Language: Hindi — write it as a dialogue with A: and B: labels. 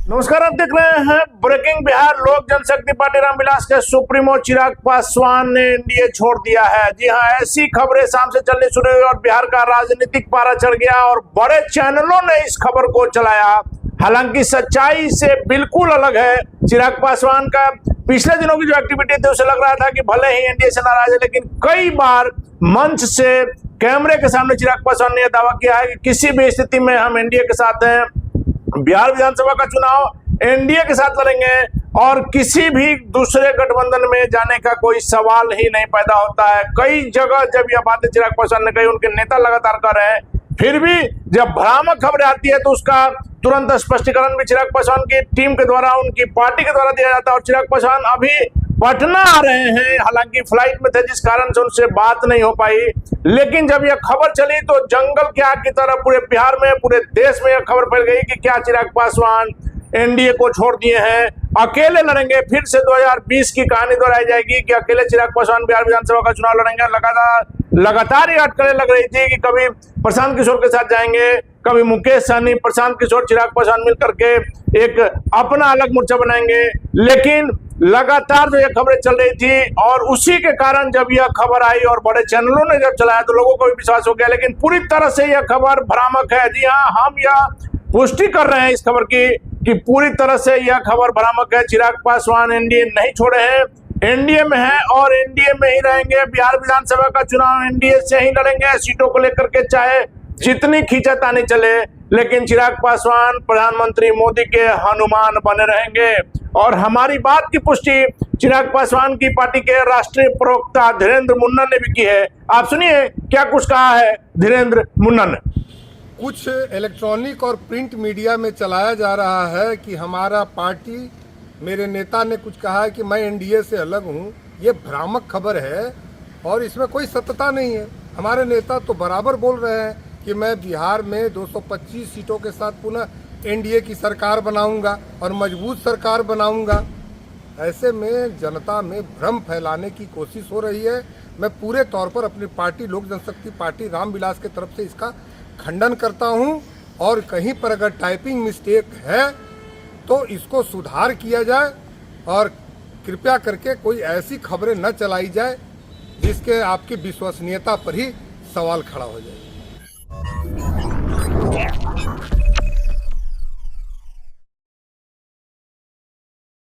A: नमस्कार, आप देख रहे हैं ब्रेकिंग बिहार। लोक जनशक्ति पार्टी रामविलास के सुप्रीमो चिराग पासवान ने एनडीए छोड़ दिया है। जी हां, ऐसी खबरें शाम से चलनी शुरू हुई और बिहार का राजनीतिक पारा चढ़ गया और बड़े चैनलों ने इस खबर को चलाया। हालांकि सच्चाई से बिल्कुल अलग है। चिराग पासवान का पिछले दिनों की जो एक्टिविटी थी उसे लग रहा था कि भले ही एनडीए से नाराज है, लेकिन कई बार मंच से कैमरे के सामने चिराग पासवान ने यह दावा किया है कि किसी भी स्थिति में हम एनडीए के साथ हैं। बिहार विधानसभा का चुनाव एनडीए के साथ लड़ेंगे और किसी भी दूसरे गठबंधन में जाने का कोई सवाल ही नहीं पैदा होता है। कई जगह जब यह बातें चिराग पासवान ने कही, उनके नेता लगातार कर रहे हैं, फिर भी जब भ्रामक खबरें आती है तो उसका तुरंत स्पष्टीकरण भी चिराग पासवान की टीम के द्वारा, उनकी पार्टी के द्वारा दिया जाता है। और चिराग पासवान अभी पटना आ रहे हैं, हालांकि फ्लाइट में थे जिस कारण से उनसे बात नहीं हो पाई। लेकिन जब यह खबर चली तो जंगल की आग की तरह पूरे बिहार में, पूरे देश में यह खबर फैल गई कि क्या चिराग पासवान एनडीए को छोड़ दिए हैं, अकेले लड़ेंगे। फिर से 2020 की कहानी दोहराई जाएगी कि अकेले चिराग पासवान बिहार विधानसभा का चुनाव लड़ेंगे। लगातार ये अटकलें लग रही थी कि कभी प्रशांत किशोर के साथ जाएंगे, कभी मुकेश सहनी, प्रशांत किशोर, चिराग पासवान मिल करके एक अपना अलग मोर्चा बनाएंगे। लेकिन लगातार जो ये खबरें चल रही थी और उसी के कारण जब यह खबर आई और बड़े चैनलों ने जब चलाया तो लोगों को भी विश्वास हो गया। लेकिन पूरी तरह से यह खबर भ्रामक है। जी हाँ, हम यह पुष्टि कर रहे हैं इस खबर की कि पूरी तरह से यह खबर भ्रामक है। चिराग पासवान एनडीए नहीं छोड़े हैं, एनडीए में हैं और एनडीए में ही रहेंगे। बिहार विधानसभा का चुनाव एनडीए से ही लड़ेंगे, सीटों को लेकर के चाहे जितनी खींचातानी चले, लेकिन चिराग पासवान प्रधानमंत्री मोदी के हनुमान बने रहेंगे। और हमारी बात की पुष्टि चिराग पासवान की पार्टी के राष्ट्रीय प्रवक्ता धीरेन्द्र मुन्ना ने भी की है। आप सुनिए क्या कुछ कहा है धीरेन्द्र मुन्ना ने।
B: कुछ इलेक्ट्रॉनिक और प्रिंट मीडिया में चलाया जा रहा है कि हमारा पार्टी, मेरे नेता ने कुछ कहा है कि मैं एनडीए से अलग हूं। ये भ्रामक खबर है और इसमें कोई सत्यता नहीं है। हमारे नेता तो बराबर बोल रहे हैं कि मैं बिहार में 225 सीटों के साथ पुनः एनडीए की सरकार बनाऊंगा और मजबूत सरकार बनाऊंगा। ऐसे में जनता में भ्रम फैलाने की कोशिश हो रही है। मैं पूरे तौर पर अपनी पार्टी लोक जनशक्ति पार्टी रामविलास की तरफ से इसका खंडन करता हूं और कहीं पर अगर टाइपिंग मिस्टेक है तो इसको सुधार किया जाए और कृपया करके कोई ऐसी खबरें न चलाई जाए जिसके आपकी विश्वसनीयता पर ही सवाल खड़ा हो जाए।